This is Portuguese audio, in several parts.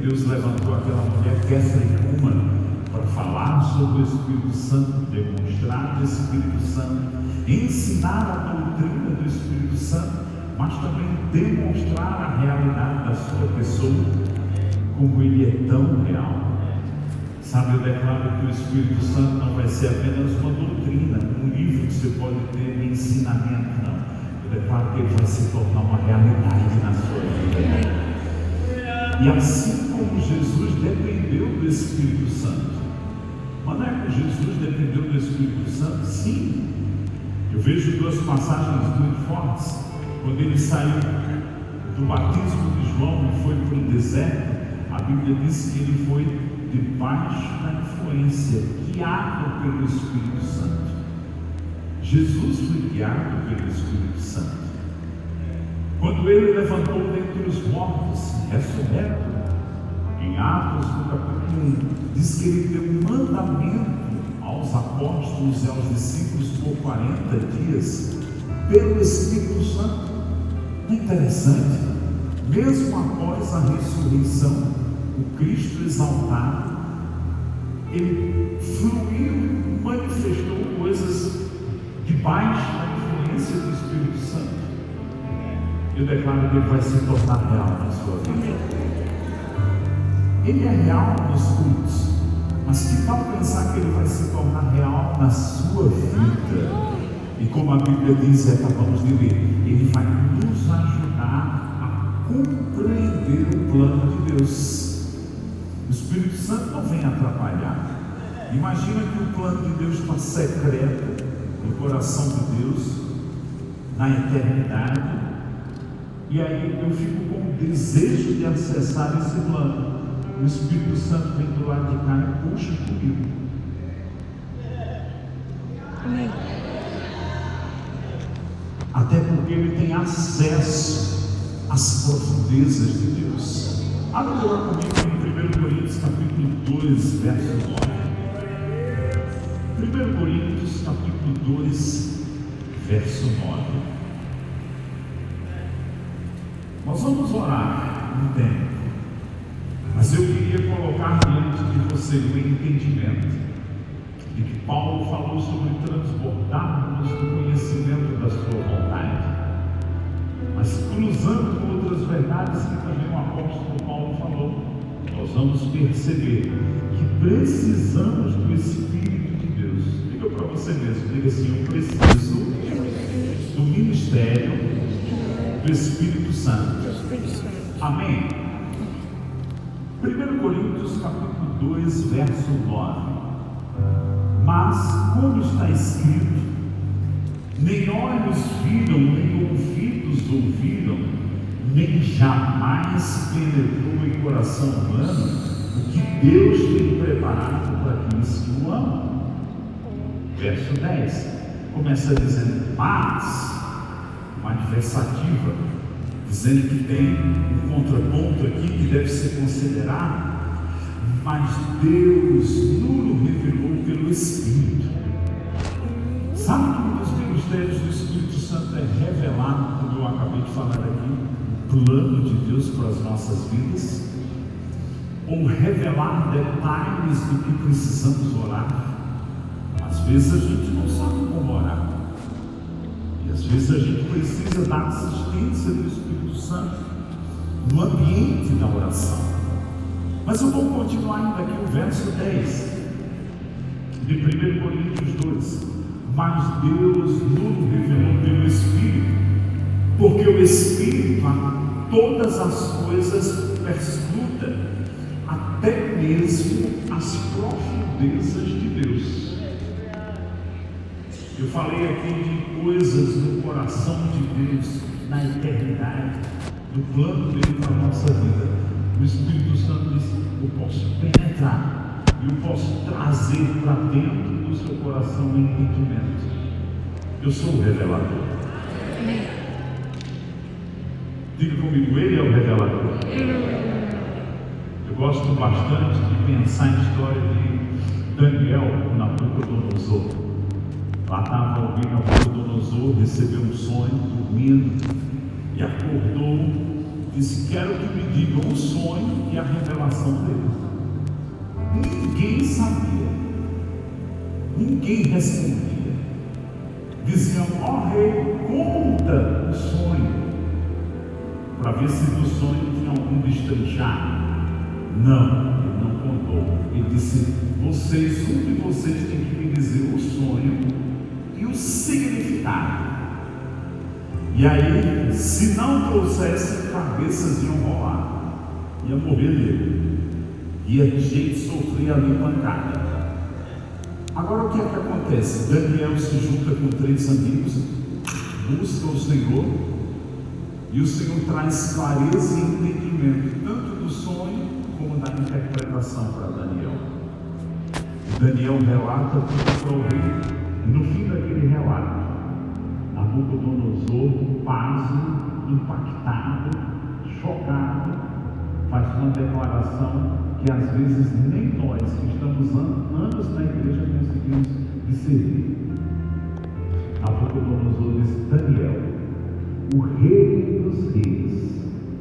Deus levantou aquela mulher, Kéfera e Uma, para falar sobre o Espírito Santo, demonstrar o Espírito Santo, ensinar a doutrina do Espírito Santo, mas também demonstrar a realidade da sua pessoa, como ele é tão real. Sabe, eu declaro que o Espírito Santo não vai ser apenas uma doutrina, um livro que você pode ter de ensinamento, não. Eu declaro que ele vai se tornar uma realidade na sua vida. E assim como Jesus dependeu do Espírito Santo, mas não é que Jesus dependeu do Espírito Santo? Sim. Eu vejo duas passagens muito fortes. Quando ele saiu do batismo de João e foi para o deserto, a Bíblia diz que ele foi debaixo da influência, guiado pelo Espírito Santo. Jesus foi guiado pelo Espírito Santo. Quando ele levantou dentre os mortos, ressurreto, em Atos, no capítulo 1, diz que ele deu um mandamento aos apóstolos e aos discípulos por 40 dias, pelo Espírito Santo. É interessante, mesmo após a ressurreição, o Cristo exaltado, ele fluiu, manifestou coisas debaixo da influência do Espírito Santo. Eu declaro que ele vai se tornar real na sua vida. Ele é real nos cultos, mas que tal pensar que ele vai se tornar real na sua vida? E como a Bíblia diz, acabamos de ler, ele vai nos ajudar a compreender o plano de Deus. O Espírito Santo não vem atrapalhar. Imagina que o plano de Deus está secreto no coração de Deus, na eternidade, e aí eu fico com o desejo de acessar esse plano. O Espírito Santo vem do lado de cá e puxa comigo. Amém. Até porque ele tem acesso às profundezas de Deus. Abra comigo em 1 Coríntios capítulo 2, verso 9. 1 Coríntios capítulo 2, verso 9. Nós vamos orar um tempo, mas eu queria colocar diante de você o entendimento de que Paulo falou sobre transbordarmos do conhecimento da sua vontade, mas cruzando com outras verdades que também o apóstolo Paulo falou, nós vamos perceber que precisamos do Espírito de Deus. Diga para você mesmo, diga assim: eu preciso do ministério do Espírito Santo. Amém? 1 Coríntios capítulo 2, verso 9. Mas, como está escrito, nem olhos viram, nem ouvidos ouviram, nem jamais penetrou em coração humano o que Deus tem preparado para aqueles que o amam. Verso 10 começa dizendo mas, uma adversativa, dizendo que tem um contraponto aqui que deve ser considerado. Mas Deus nos revelou pelo Espírito. Sabe que um dos ministérios do Espírito Santo é revelar, como eu acabei de falar aqui, o plano de Deus para as nossas vidas, ou revelar detalhes do que precisamos orar. Às vezes a gente não sabe como orar, e às vezes a gente precisa da assistência do Espírito Santo no ambiente da oração. Mas eu vou continuar ainda aqui o verso 10 de 1 Coríntios 2. Mas Deus nos revelou pelo Espírito, porque o Espírito a todas as coisas perscruta, até mesmo as profundezas de Deus. Eu falei aqui de coisas no coração de Deus, na eternidade, do plano dele para a nossa vida. O Espírito Santo diz: eu posso penetrar, eu posso trazer para dentro do seu coração o entendimento. Eu sou o revelador. Diga comigo, ele é o revelador. Eu gosto bastante de pensar em história de Daniel na Nabucodonosor. Lá estava alguém, Nabucodonosor recebeu um sonho, dormindo, e acordou disse: quero que me digam o sonho e a revelação dele. Ninguém sabia, ninguém respondia. Diziam: ó rei, conta o sonho, para ver se do sonho tinha algum destrinchar. Não, ele não contou. Ele disse: vocês, um de vocês tem que me dizer o sonho e o significado. E aí, se não trouxesse, cabeças iam rolar, ia morrer dele, e a gente sofria ali pancada. Agora o que é que acontece? Daniel se junta com 3 amigos, busca o Senhor, e o Senhor traz clareza e entendimento, tanto do sonho como da interpretação para Daniel. Daniel relata tudo para o rei, e no fim daquele relato, Nabucodonosor, pasmo, impactado, chocado, faz uma declaração que às vezes nem nós, que estamos anos na igreja, conseguimos discernir. Nabucodonosor diz: Daniel, o Rei dos Reis,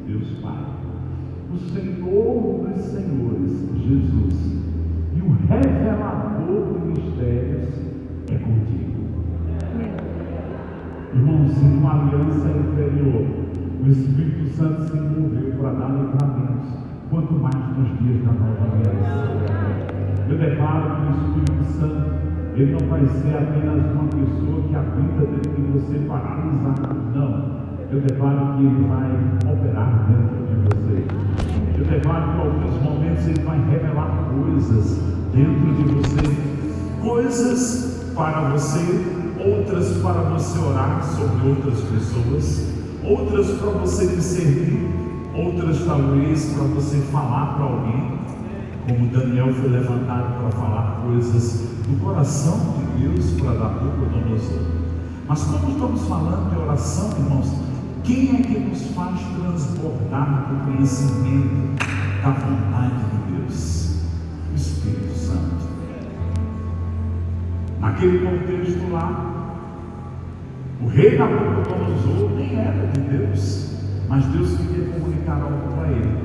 Deus Pai, o Senhor dos Senhores, Jesus, e o revelador de mistérios é contigo. Irmãos, se numa aliança inferior o Espírito Santo se moveu para dar livramentos, quanto mais nos dias da nova aliança. Eu declaro que o Espírito Santo, ele não vai ser apenas uma pessoa que habita dentro de você paralisado, não. Eu declaro que ele vai operar dentro de você. Eu declaro que em alguns momentos ele vai revelar coisas dentro de você, coisas para você, outras para você orar sobre outras pessoas, outras para você discernir, outras talvez para você falar para alguém, como Daniel foi levantado para falar coisas do coração de Deus para Nabucodonosor. Mas como estamos falando de oração, irmãos, quem é que nos faz transbordar do conhecimento da vontade de Deus? O Espírito Santo. Naquele contexto lá, o rei Nabucodonosor nem era de Deus, mas Deus queria comunicar algo para ele.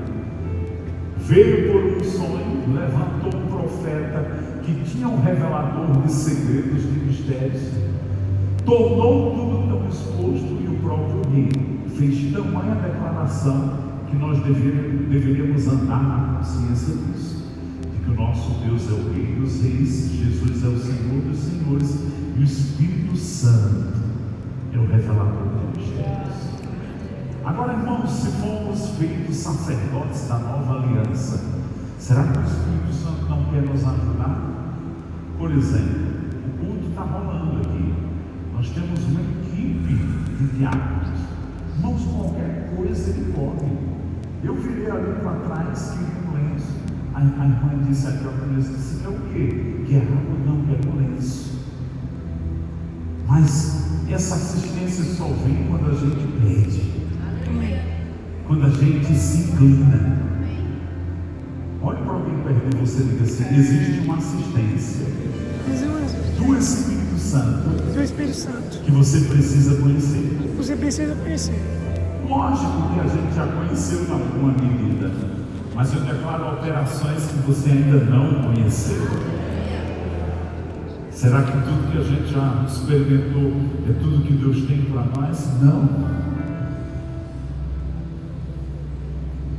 Veio por um sonho, levantou um profeta que tinha um revelador de segredos, de mistérios, tornou tudo tão exposto, e o próprio rei fez tamanha declaração que nós deveríamos andar na consciência disso, de que o nosso Deus é o Rei dos Reis, Jesus é o Senhor dos Senhores, e o Espírito Santo é o revelador de mistérios. Agora, irmãos, se fomos feitos sacerdotes da nova aliança, será que o Espírito Santo não quer nos ajudar? Por exemplo, o culto está rolando aqui, nós temos uma equipe de diáconos. Irmãos, qualquer coisa ele pode. Eu virei ali para trás, queria um lenço. A irmã disse aqui ao começo, disse: é o quê? Que é água? Não, que é um lenço. Mas essa assistência só vem quando a gente pede, quando a gente se inclina. Olhe para alguém perto de você e diga assim: existe uma assistência do Espírito Santo que você precisa conhecer. Lógico que a gente já conheceu em alguma medida, mas eu declaro operações que você ainda não conheceu. Será que tudo que a gente já experimentou é tudo que Deus tem para nós? Não.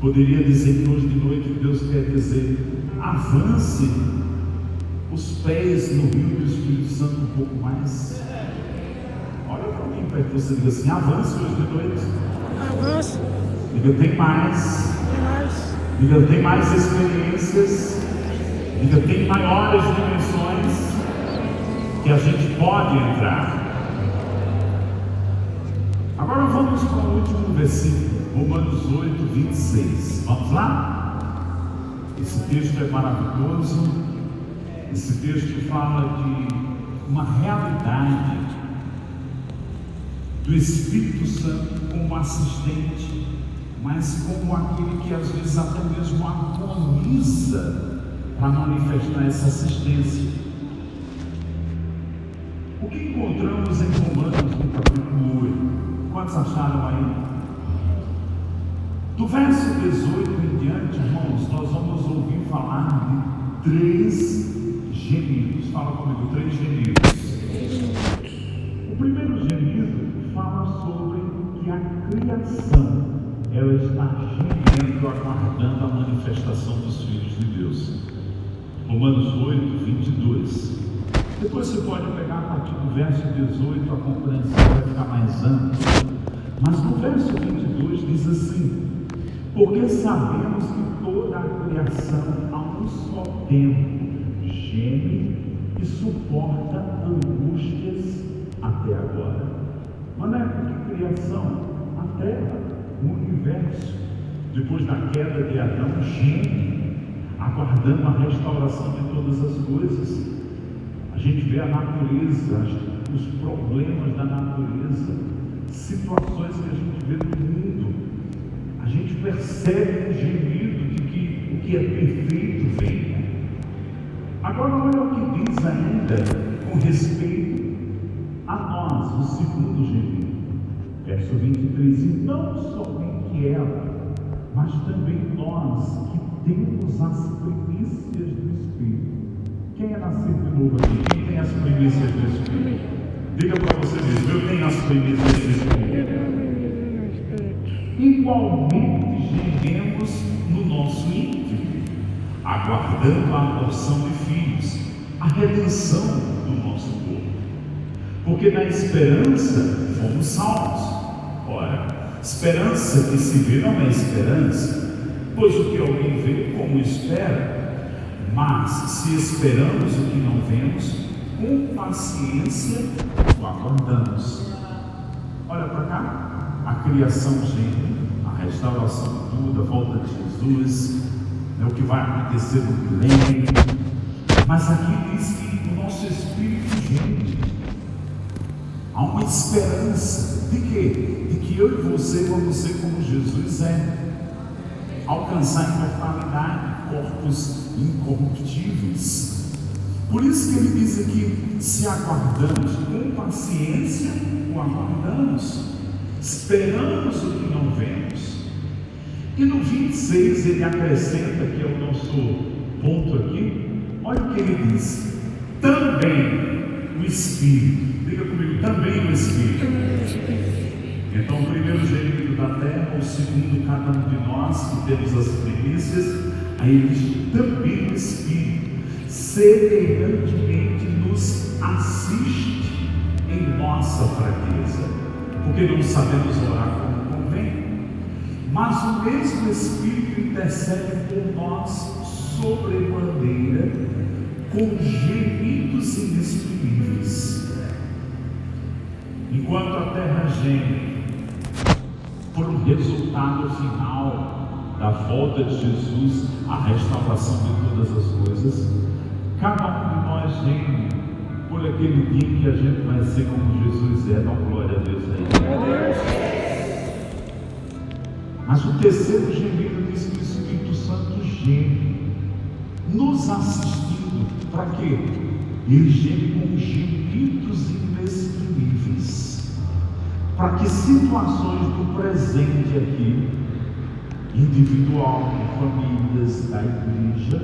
Poderia dizer que hoje de noite Deus quer dizer: avance os pés no rio do Espírito Santo um pouco mais. Olha para mim, para que você diga assim: avance hoje de noite. Avance. Diga: tem mais. Diga: tem mais experiências. Diga: tem maiores dimensões que a gente pode entrar. Agora vamos para o último versículo, Romanos 8, 26. Vamos lá? Esse texto é maravilhoso. Esse texto fala de uma realidade do Espírito Santo como assistente, mas como aquele que às vezes até mesmo agoniza para manifestar essa assistência. O que encontramos em Romanos no capítulo 8? Quantos acharam aí? Do verso 18 em diante, irmãos, nós vamos ouvir falar de 3 gemidos. Fala comigo, 3 gemidos. O primeiro gemido fala sobre que a criação, ela está gemendo, aguardando a manifestação dos filhos de Deus. Romanos 8, 22. Depois você pode pegar a partir do verso 18, a compreensão vai ficar mais ampla. Mas no verso 22 diz assim: porque sabemos que toda a criação a um só tempo geme e suporta angústias até agora. Mas não é porque criação, a terra, o universo, depois da queda de Adão, geme, aguardando a restauração de todas as coisas. A gente vê a natureza, os problemas da natureza, situações que a gente vê no mundo. A gente percebe um gemido de que o que é perfeito venha. Agora olha o que diz ainda com respeito a nós, o segundo gemido. Verso 23, e não somente ela, mas também nós que temos as primícias do Espírito. Quem é nascido de novo aqui? Quem tem as primícias do Espírito? Diga para você mesmo, eu tenho as primícias do Espírito. Igualmente gememos no nosso íntimo, aguardando a adoção de filhos, a redenção do nosso corpo. Porque na esperança fomos salvos. Ora, esperança que se vê não é esperança, pois o que alguém vê, como espera. Mas se esperamos o que não vemos, com paciência o aguardamos. Olha para cá. A criação geme, a restauração de tudo, a volta de Jesus, é o que vai acontecer no milênio. Mas aqui diz que o nosso espírito geme. Há uma esperança de quê? De que eu e você vamos ser como Jesus é, alcançar a imortalidade, corpos incorruptíveis. Por isso que ele diz aqui: se aguardamos com paciência, o aguardamos. Esperamos o que não vemos. E no 26 ele acrescenta, que é o nosso ponto aqui, olha o que ele diz: também o Espírito. Diga comigo, também o Espírito. Então o primeiro gemido da terra, o segundo cada um de nós que temos as primícias, aí ele diz: também o Espírito semelhantemente nos assiste em nossa fraqueza, porque não sabemos orar como convém, mas o mesmo Espírito intercede por nós sobremaneira, com gemidos inexprimíveis. Enquanto a terra geme por um resultado final da volta de Jesus, a restauração de todas as coisas, cada um de nós geme por aquele dia que a gente vai ser como Jesus é. Dá glória a Deus aí. Mas o terceiro gemido diz que o Espírito Santo geme, nos assistindo. Para quê? Ele geme com gemidos inexprimíveis, para que situações do presente aqui, individual, de famílias, da igreja,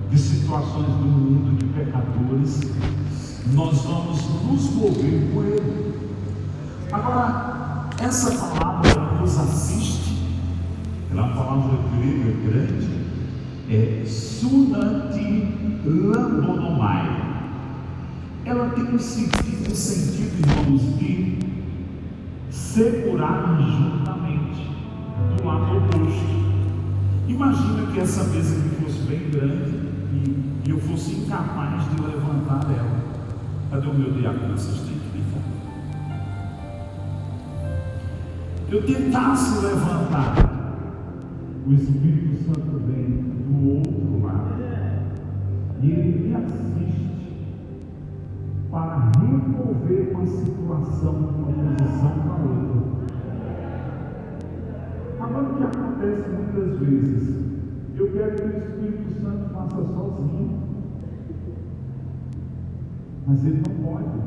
de situações do mundo, de pecadores, nós vamos nos mover com ele. Agora, essa palavra nos assiste, ela é uma palavra grega grande, é sunanti lambonomai. Ela tem o sentido, irmãos, de segurar juntamente, do lado oposto. Imagina que essa mesa aqui fosse bem grande e eu fosse incapaz de levantar ela. Cadê o meu diácono assistente? Eu tentasse levantar, o Espírito Santo vem do outro lado e ele me assiste para remover uma situação de uma posição para outra. Agora, o que acontece muitas vezes? Eu quero que o Espírito Santo faça sozinho, mas ele não pode.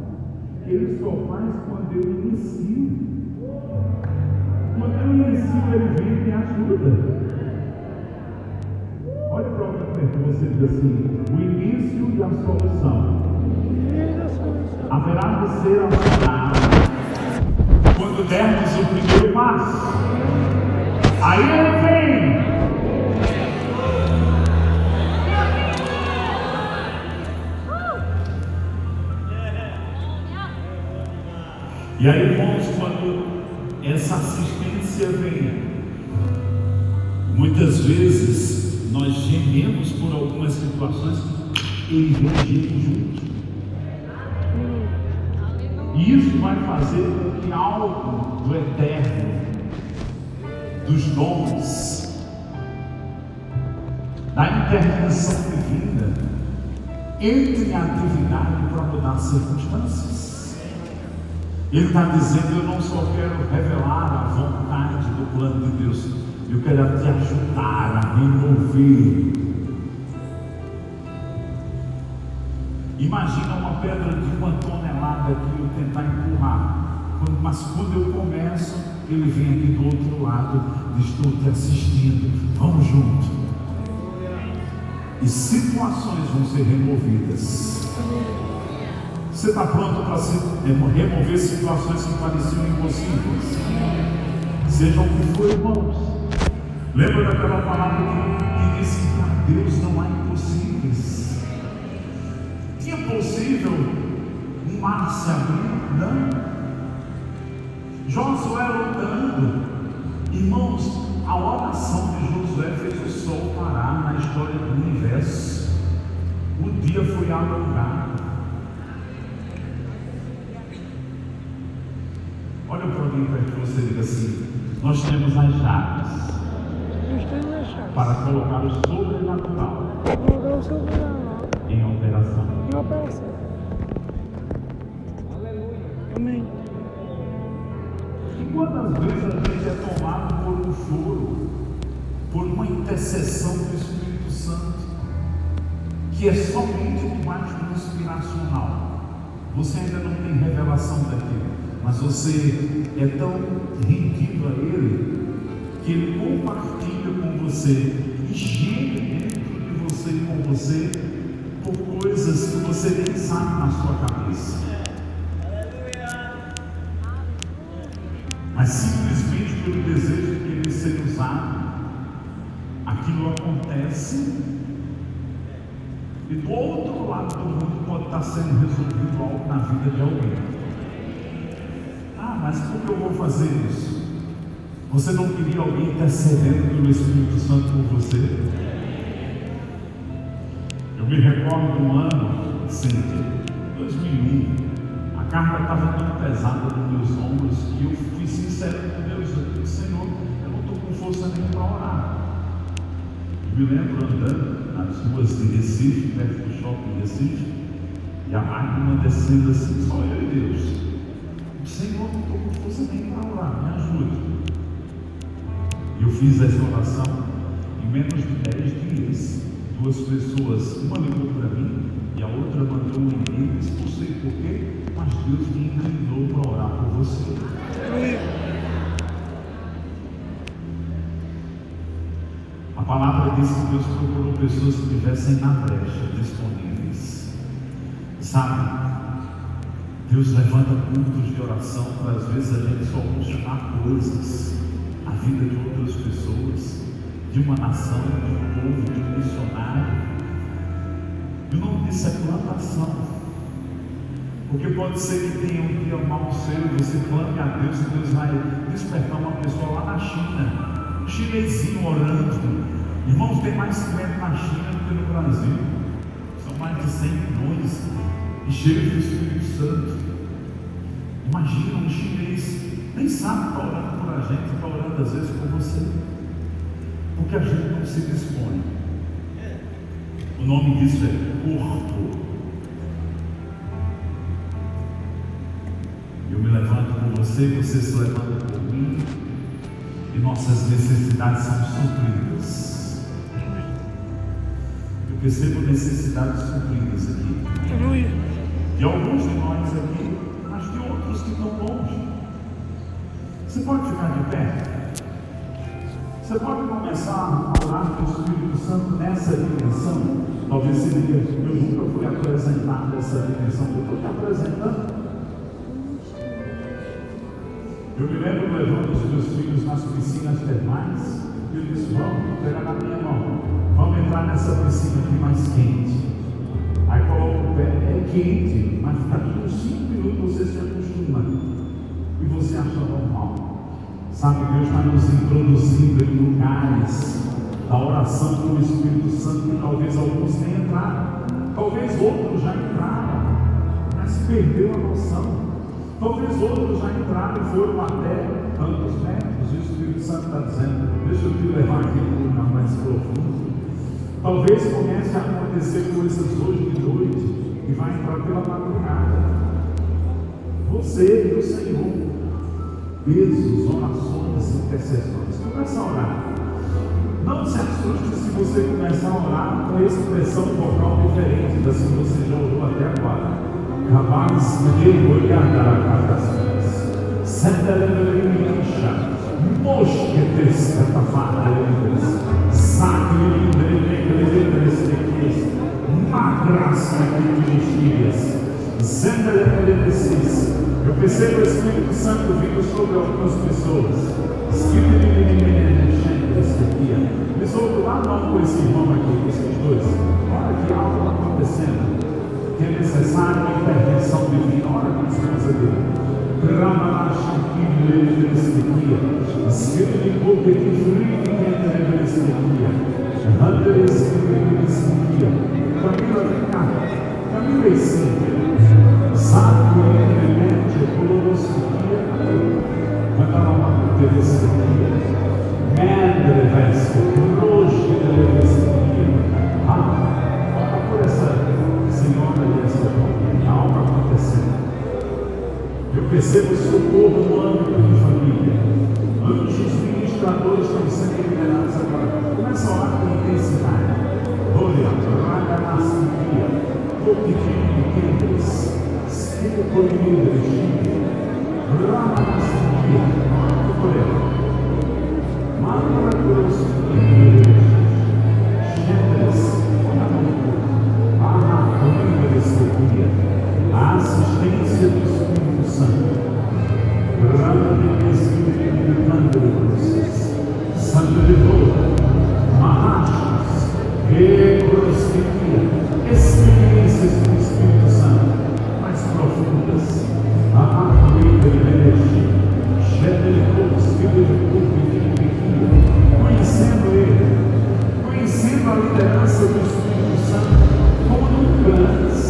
Ele só faz quando eu inicio. Quando eu inicio, ele vem e me ajuda. Olha para o que você diz assim: o início e a solução haverá de ser amanhã quando dermos o primeiro passo. Aí ele vem. E aí, irmãos, quando essa assistência vem, muitas vezes nós gememos por algumas situações que ele vem junto. E isso vai fazer com que algo do eterno, dos dons, da intervenção divina, entre em atividade para mudar as circunstâncias. Ele está dizendo: eu não só quero revelar a vontade do plano de Deus, eu quero te ajudar a remover. Imagina uma pedra de 1 tonelada que eu tentar empurrar, mas quando eu começo, ele vem aqui do outro lado, estou te assistindo, vamos junto. E situações vão ser removidas. Você está pronto para remover situações que pareciam impossíveis? Sejam o que for, irmãos. Lembra daquela palavra que disse que para Deus não há impossíveis? Tinha possível um mar se abrir? Não. Josué lutando. Irmãos, a oração de Josué fez o sol parar na história do universo. O dia foi alongado. Olha para alguém para que você diga assim: nós temos as chaves para colocar o sobrenatural em operação. Amém. E quantas vezes a gente é tomado por um choro, por uma intercessão do Espírito Santo, que é somente debaixo do inspiracional. Você ainda não tem revelação daquilo, mas você é tão rendido a Ele, que Ele compartilha com você e geme dentro de você e com você por coisas que você nem sabe na sua cabeça. Mas simplesmente pelo desejo de querer ser usado, aquilo acontece, e do outro lado do mundo pode estar sendo resolvido algo na vida de alguém. Ah, mas por que eu vou fazer isso? Você não queria alguém intercedendo pelo Espírito Santo por você? Eu me recordo de um ano, sim, 2001, a carga estava tão pesada nos meus ombros que eu fui sincero com Deus. Eu disse: Senhor, eu não estou com força nem para orar. Eu me lembro andando nas ruas de Recife, perto do shopping de Recife, e a lágrima descendo assim, só eu e Deus. Senhor, não estou com força nem para orar, me ajude. E eu fiz essa oração. Em menos de 10 dias, 2 pessoas, uma ligou para mim e a outra mandou um e-mail. Não sei porquê, mas Deus me inclinou para orar por você. A palavra diz que Deus procurou pessoas que estivessem na brecha, disponíveis. Sabe? Deus levanta cultos de oração para às vezes a gente só buscar coisas, a vida de outras pessoas, de uma nação, de um povo, de um missionário. E o nome disso é plantação. Porque pode ser que tenha um dia mal cedo, você clame a Deus e Deus vai despertar uma pessoa lá na China, um chinesinho orando. Irmãos, tem mais crente na China do que no Brasil. São mais de 100 milhões e cheios do Espírito Santo. Imagina um chinês, nem sabe que está orando por a gente, está orando às vezes por você, porque a gente não se dispõe. O nome disso é corpo. Eu me levanto por você, você se levanta por mim, e nossas necessidades são supridas. Eu percebo necessidades supridas aqui. De alguns de nós aqui, mas de outros que estão longe. Você pode ficar de pé? Você pode começar a orar com o Espírito Santo nessa dimensão. Talvez você diga, eu nunca fui apresentado nessa dimensão. Eu estou te apresentando. Eu me lembro levando os meus filhos nas piscinas termais. E eu disse, vamos pegar na minha mão. Vamos entrar nessa piscina aqui mais quente. Aí coloca o pé, é quente, mas daqui uns 5 minutos você se acostuma. E você acha normal. Sabe, Deus está nos introduzindo em lugares da oração com o Espírito Santo que talvez alguns nem entraram, talvez outros já entraram, mas perdeu a noção. Talvez outros já entraram e foram até tantos metros, e o Espírito Santo está dizendo, deixa eu te levar aqui para um lugar mais profundo. Talvez comece a acontecer coisas hoje de noite e vai entrar pela madrugada. Você e o Senhor. Beijos, orações, intercessões. Começa a orar. Não se assuste se você começar a orar com expressão vocal diferente das que você já orou até agora. Capaz de olhar para as coisas. Senta levelinha, mosquetes, catafada, saque, lembre-se, magras, bexigas, senta levelinha. Eu percebo o Espírito Santo vindo sobre algumas pessoas. Pessoa lá não com esse irmão aqui, com esses dois. Olha que algo está acontecendo. Que é necessário uma intervenção divina. Olha com a esposa dele. Camila, vem cá. Camila é simples. Sabe o elemento colorosquia, cantava uma telescopia, Mendrevesko, Roche telescopia. Olha por essa senhora e essa jovem, algo acontecendo. Eu percebo socorro no âmbito de família. Anjos ministradores estão sendo liberados agora. Começa a orar com intensidade. Olha, Raganasquia, Toquiquinhos. Ele foi livre, Ramanasquia, Maravilhoso, Chendes, a assistência do Espírito Santo, Santo de Deus, Mahachos, experiências do Espírito Santo profundas, conhecendo Ele, conhecendo a liderança do Espírito Santo como nunca antes.